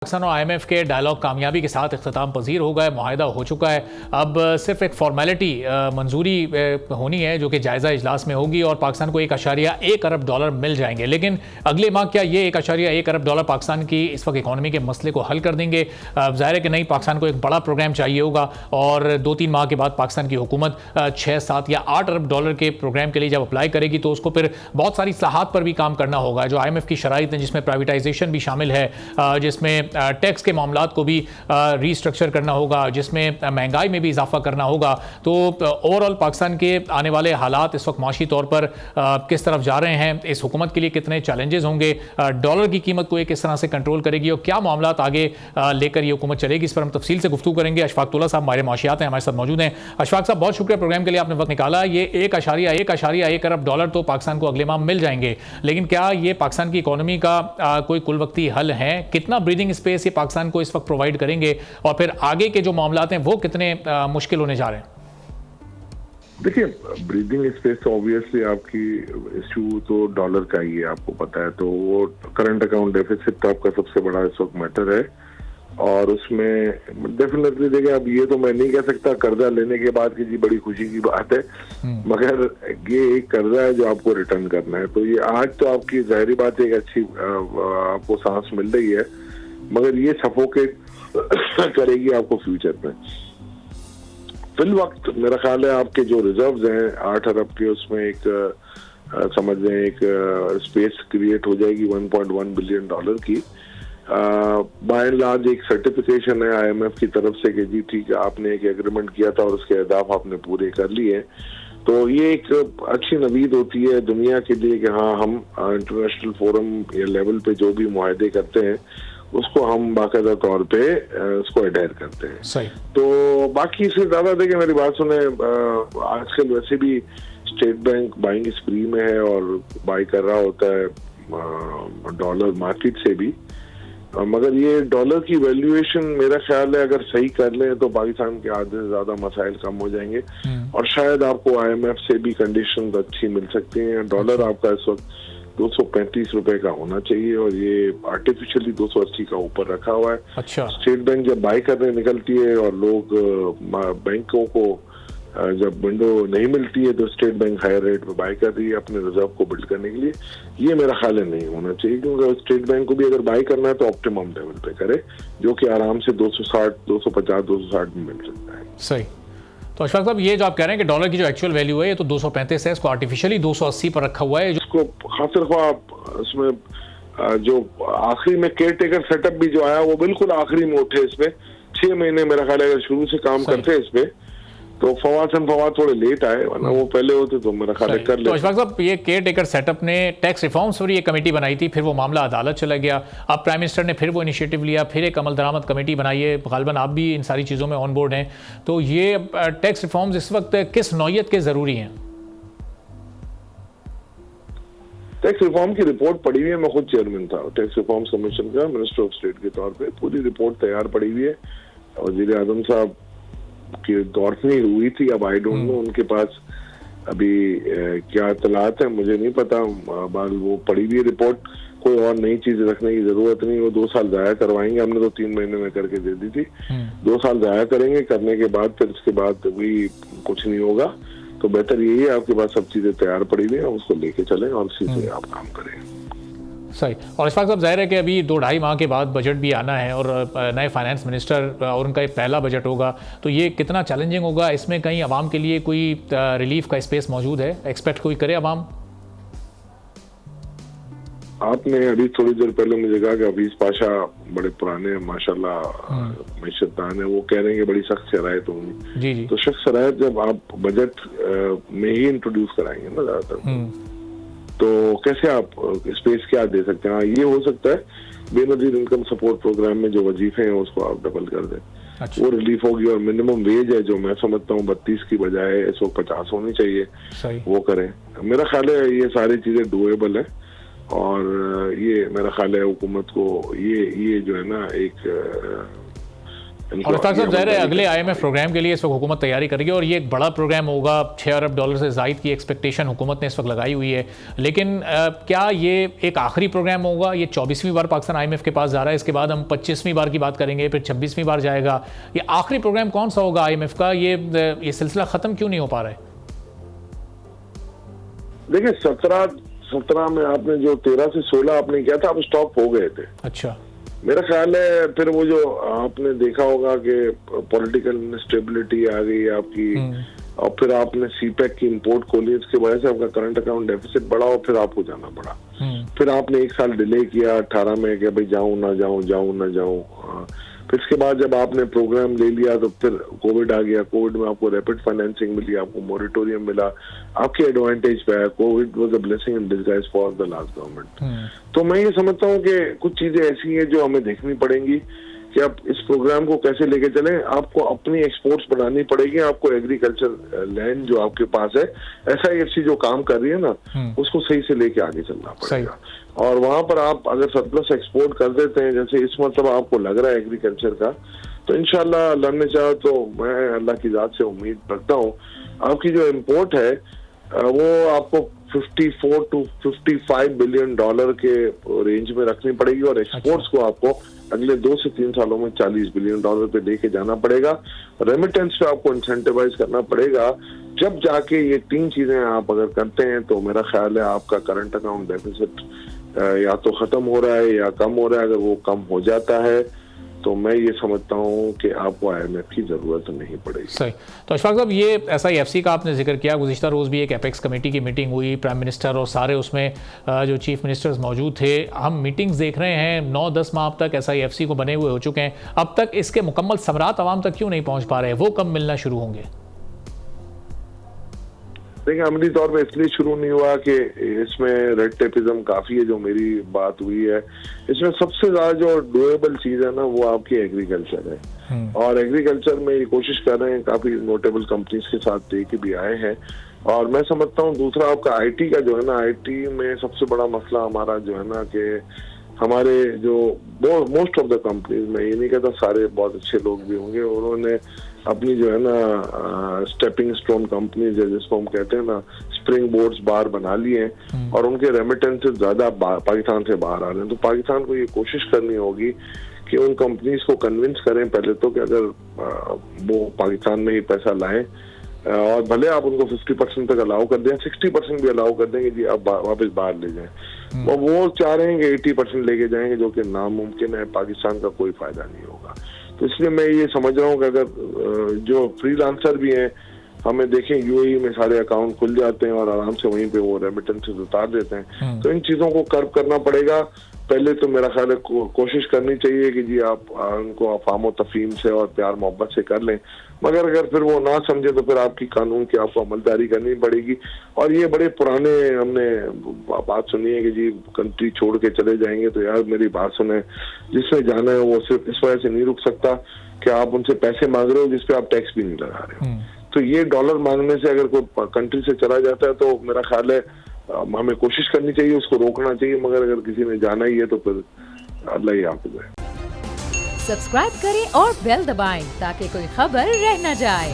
पाकिस्तान और IMF के dialogue कामयाबी के साथ इख्तिताम पजीर हो गए, मुआहिदा हो चुका है। अब सिर्फ एक फॉर्मेलिटी मंजूरी होनी है जो कि जायज़ा इजलास में होगी और पाकिस्तान को $1.1 अरब मिल जाएंगे। लेकिन अगले माह क्या ये $1.1 अरब पाकिस्तान की इस वक्त इकॉनमी के मसले को हल कर देंगे? ज़ाहिर है कि नहीं, पाकिस्तान को एक बड़ा प्रोग्राम चाहिए होगा और 2-3 माह के बाद पाकिस्तान की हुकूमत 6, 7 या $8 अरब के प्रोग्राम के लिए जब अप्लाई करेगी तो उसको फिर बहुत सारी इस्लाहात पर भी काम करना होगा। जो IMF की शराइत हैं जिसमें प्राइवेटाइजेशन भी शामिल है, जिसमें टैक्स के मामलात को भी रीस्ट्रक्चर करना होगा, जिसमें महंगाई में भी इजाफा करना होगा। तो ओवरऑल पाकिस्तान के आने वाले हालात इस वक्त माशी तौर पर किस तरफ जा रहे हैं, इस हुकूमत के लिए कितने चैलेंजेस होंगे, डॉलर की कीमत को ये किस तरह से कंट्रोल करेगी और क्या मामलात आगे लेकर ये हुकूमत चलेगी, इस पर हम तफसील से गुफ्तगू करेंगे। अशफाक तौला साहब हमारे माशियात हैं, हमारे साथ मौजूद हैं। अशफाक साहब, बहुत शुक्रिया प्रोग्राम के लिए, आपने वक्त निकाला। ये $1.1 अरब तो पाकिस्तान को अगले माह मिल जाएंगे, लेकिन क्या ये पाकिस्तान की इकोनॉमी का कोई कुल वक्ती हल है? कितना ब्रीदिंग स्पेस ये पाकिस्तान को इस वक्त प्रोवाइड करेंगे और फिर आगे के जो मामलात हैं वो कितने मुश्किल होने जा रहे हैं? देखिए, ब्रीदिंग स्पेस तो ऑब्वियसली आपकी इशू तो डॉलर का ही है, आपको पता है। तो वो करंट अकाउंट डेफिसिट तो आपका सबसे बड़ा इस वक्त मैटर है और उसमें डेफिनेटली देखिए, अब ये तो मैं नहीं कह सकता कर्जा लेने के बाद की जी बड़ी खुशी की बात है, मगर ये एक कर्जा है जो आपको रिटर्न करना है। तो ये आज तो आपकी जाहिर बात है एक अच्छी आपको सांस मिल रही है, मगर ये सफोकेट करेगी आपको फ्यूचर में। फिल वक्त मेरा ख्याल है आपके जो रिजर्व्स हैं 8 अरब के, उसमें एक समझ लें एक स्पेस क्रिएट हो जाएगी $1.1 बिलियन की। बाय एंड लार्ज एक सर्टिफिकेशन है IMF की तरफ से कि जी ठीक है, आपने एक एग्रीमेंट किया था और उसके अहदाफ आपने पूरे कर लिए। तो ये एक अच्छी नवीद होती है दुनिया के लिए कि हाँ, हम इंटरनेशनल फोरम या लेवल पे जो भी मुआहदे करते हैं उसको हम बाकायदा तौर पे उसको अडेयर करते हैं। सही। तो बाकी इससे ज्यादा देखिए, मेरी बात सुने, आजकल वैसे भी स्टेट बैंक बाइंग स्प्री में है और बाई कर रहा होता है डॉलर मार्केट से भी, मगर ये डॉलर की वैल्यूएशन मेरा ख्याल है अगर सही कर लें तो पाकिस्तान के आधे से ज्यादा मसाइल कम हो जाएंगे और शायद आपको IMF से भी कंडीशन अच्छी मिल सकती हैं। डॉलर आपका इस वक्त 235 रुपए का होना चाहिए और ये आर्टिफिशियली 280 का ऊपर रखा हुआ है। अच्छा। स्टेट बैंक जब बाई करने निकलती है और लोग बैंकों को जब विंडो नहीं मिलती है तो स्टेट बैंक हायर रेट पे बाई कर रही है अपने रिजर्व को बिल्ड करने के लिए। ये मेरा ख्याल है नहीं होना चाहिए, क्योंकि स्टेट बैंक को भी अगर बाई करना है तो ऑप्टिमम लेवल पे करे, जो कि आराम से 260, 250, 260 में मिल सकता है। सही। तो अशफाक साहब, ये जो आप कह रहे हैं कि डॉलर की जो एक्चुअल वैल्यू है ये तो 235 है, इसको आर्टिफिशियली 280 पर रखा हुआ है। इसको खातिर उसमें जो आखिरी में केयर टेकर सेटअप भी जो आया वो बिल्कुल आखिरी में उठे। इसमें 6 महीने मेरा ख्याल है अगर शुरू से काम करते हैं इसमें तो फवाद थोड़े लेट आए, वरना वो पहले होते तो मेरा ख्याल कर लेते। तो अशफाक साहब, ये केयर टेकर सेटअप ने टैक्स रिफॉर्म्स पर ये कमेटी बनाई थी, फिर वो मामला अदालत चला गया, अब प्राइम मिनिस्टर ने फिर वो इनिशिएटिव लिया, फिर एक अमल दरामद कमेटी बनाई है, गालिबन आप भी इन सारी चीज़ों में ऑन बोर्ड हैं। तो ये टैक्स रिफॉर्म्स इस वक्त किस नौयत के ज़रूरी हैं? टैक्स रिफॉर्म की रिपोर्ट पड़ी हुई है, मैं खुद चेयरमैन था टैक्स रिफॉर्म कमीशन का, मिनिस्टर ऑफ स्टेट के तौर पे पूरी रिपोर्ट तैयार पड़ी हुई है। वज़ीर आज़म साहब की दौर में हुई थी, अब आई डोंट नो उनके पास अभी क्या इत्तलात है मुझे नहीं पता। बाल वो पड़ी हुई रिपोर्ट, कोई और नई चीज रखने की जरूरत नहीं। वो 2 साल जाया करवाएंगे, हमने तो 3 महीने में करके दे दी थी। 2 साल जाया करेंगे, करने के बाद फिर उसके बाद भी कुछ नहीं होगा। तो बेहतर यही है आपके पास सब चीजें तैयार पड़ी हुई है, उसको लेके चलें और उसी से आप काम करें। सही। और इस वक्त जाहिर है कि अभी 2-2.5 माह के बाद बजट भी आना है और नए फाइनेंस मिनिस्टर और उनका एक पहला बजट होगा, तो ये कितना चैलेंजिंग होगा? इसमें कहीं आवाम के लिए कोई रिलीफ का स्पेस मौजूद है? एक्सपेक्ट कोई करे आवाम? आपने अभी थोड़ी देर पहले मुझे कहा कि हफीज पाशा बड़े पुराने माशाल्लाह मैशदान है, वो कह रहे हैं कि बड़ी सख्त शरायत होंगी। जी जी। तो सख्त शरायत जब आप बजट में ही इंट्रोड्यूस कराएंगे ना ज्यादातर, तो कैसे आप स्पेस क्या दे सकते हैं? ये हो सकता है बेनजीर इनकम सपोर्ट प्रोग्राम में जो वजीफे हैं उसको आप डबल कर दें। अच्छा। वो रिलीफ होगी और मिनिमम वेज है जो मैं समझता हूँ 32 की बजाय 150 होनी चाहिए। सही। वो करें। मेरा ख्याल है ये सारी चीजें डूएबल है और ये मेरा ख्याल है हुकूमत को ये जो है ना एक और इफ्तार साहब, जाहिर है अगले IMF प्रोग्राम के लिए इस वक्त हुकूमत तैयारी करेगी और ये एक बड़ा प्रोग्राम होगा। $6 अरब से ज़ायद की एक्सपेक्टेशन हुकूमत ने इस वक्त लगाई हुई है। लेकिन क्या ये एक आखिरी प्रोग्राम होगा? ये 24वीं बार पाकिस्तान IMF के पास जा रहा है, इसके बाद हम 25वीं बार की बात करेंगे, फिर 26वीं बार जाएगा। ये आखिरी प्रोग्राम कौन सा होगा IMF का? ये सिलसिला ख़त्म क्यों नहीं हो पा रहा है? देखिए 17 में आपने जो 13 से 16 आपने किया था, आप स्टॉप हो गए थे। अच्छा, मेरा ख्याल है फिर वो जो आपने देखा होगा कि पॉलिटिकल इंस्टेबिलिटी आ गई आपकी, और फिर आपने CPEC की इंपोर्ट खोली, इसकी वजह से आपका करंट अकाउंट डेफिसिट बढ़ा और फिर आपको जाना पड़ा। फिर आपने 1 साल डिले किया 18 में कि भाई जाऊं ना जाऊं। फिर इसके बाद जब आपने प्रोग्राम ले लिया तो फिर कोविड आ गया। कोविड में आपको रैपिड फाइनेंसिंग मिली, आपको मोरेटोरियम मिला, आपके एडवांटेज पे आया। Covid was a blessing in disguise for the last government. तो मैं ये समझता हूँ कि कुछ चीजें ऐसी हैं जो हमें देखनी पड़ेंगी कि आप इस प्रोग्राम को कैसे लेके चलें। आपको अपनी एक्सपोर्ट्स बढ़ानी पड़ेगी, आपको एग्रीकल्चर लैंड जो आपके पास है, SIFC जो काम कर रही है ना, उसको सही से लेके आगे चलना पड़ेगा। और वहां पर आप अगर सरप्लस एक्सपोर्ट कर देते हैं, जैसे इस मतलब आपको लग रहा है एग्रीकल्चर का, तो इंशाल्लाह अल्लाह ने चाहा तो मैं अल्लाह की जात से उम्मीद रखता हूँ आपकी जो इम्पोर्ट है वो आपको 54 to 55 बिलियन डॉलर के रेंज में रखनी पड़ेगी, और एक्सपोर्ट्स को आपको अगले 2 से 3 सालों में 40 बिलियन डॉलर पे लेके जाना पड़ेगा। रेमिटेंस पे आपको इंसेंटिवाइज करना पड़ेगा। जब जाके ये 3 चीजें आप अगर करते हैं तो मेरा ख्याल है आपका करंट अकाउंट डेफिसिट या तो खत्म हो रहा है या कम हो रहा है। अगर वो कम हो जाता है तो मैं ये समझता हूँ कि आपको IMF की ज़रूरत नहीं पड़ेगी। सही। तो अशफाक साहब, ये SIFC का आपने जिक्र किया, गुज़िश्ता रोज़ भी एक एपेक्स कमेटी की मीटिंग हुई, प्राइम मिनिस्टर और सारे उसमें जो चीफ मिनिस्टर्स मौजूद थे। हम मीटिंग्स देख रहे हैं, 9-10 माह अब तक SIFC को बने हुए हो चुके हैं, अब तक इसके मुकम्मल समरात आवाम तक क्यों नहीं पहुँच पा रहे? वो कब मिलना शुरू होंगे? देखिए, अमली तौर पे इसलिए शुरू नहीं हुआ कि इसमें रेड टेपिज्म काफी है, जो मेरी बात हुई है। इसमें सबसे ज्यादा जो डुएबल चीज है ना, वो आपकी एग्रीकल्चर है। और एग्रीकल्चर में ये कोशिश कर रहे हैं, काफी नोटेबल कंपनीज के साथ दे के भी आए हैं। और मैं समझता हूँ दूसरा आपका IT का जो है ना, IT में सबसे बड़ा मसला हमारा जो है ना कि हमारे जो मोस्ट ऑफ द कंपनीज, मैं ये नहीं कहता सारे बहुत अच्छे लोग भी होंगे, उन्होंने अपनी जो है ना स्टेपिंग स्टोन कंपनीज है जिसको हम कहते हैं ना, स्प्रिंग बोर्ड्स बाहर बना लिए हैं, और उनके रेमिटेंसेस ज्यादा पाकिस्तान से बाहर आ रहे हैं। तो पाकिस्तान को ये कोशिश करनी होगी कि उन कंपनीज को कन्विंस करें पहले तो कि अगर वो पाकिस्तान में ही पैसा लाएं, और भले आप उनको 50% तक अलाउ कर दें, 60% भी अलाउ कर देंगे जी, आप वापस बाहर ले जाएं। वो चाह रहे हैं कि 80% लेके जाएंगे, जो कि नामुमकिन है। पाकिस्तान का कोई फायदा नहीं होगा। तो इसलिए मैं ये समझ रहा हूँ कि अगर जो फ्रीलांसर भी हैं, हमें देखें UAE में सारे अकाउंट खुल जाते हैं और आराम से वहीं पे वो रेमिटेंसेस उतार देते हैं। तो इन चीजों को कर्व करना पड़ेगा। पहले तो मेरा ख्याल है कोशिश करनी चाहिए कि जी आप उनको अफाम तफहीम से और प्यार मोहब्बत से कर लें, मगर अगर फिर वो ना समझे तो फिर आपकी कानून की आपको अमलदारी करनी पड़ेगी। और ये बड़े पुराने हमने बात सुनी है कि जी कंट्री छोड़ के चले जाएंगे, तो यार मेरी बात सुने, जिसमें जाना है वो सिर्फ इस वजह से नहीं रुक सकता कि आप उनसे पैसे मांग रहे हो जिसपे आप टैक्स भी नहीं लगा रहे हो। तो ये डॉलर मांगने से अगर कोई कंट्री से चला जाता है तो मेरा ख्याल है हमें कोशिश करनी चाहिए, उसको रोकना चाहिए। मगर अगर किसी ने जाना ही है तो फिर अल्लाह ही हाफिज़ है। सब्सक्राइब करें और बेल दबाएं ताकि कोई खबर रह न जाए।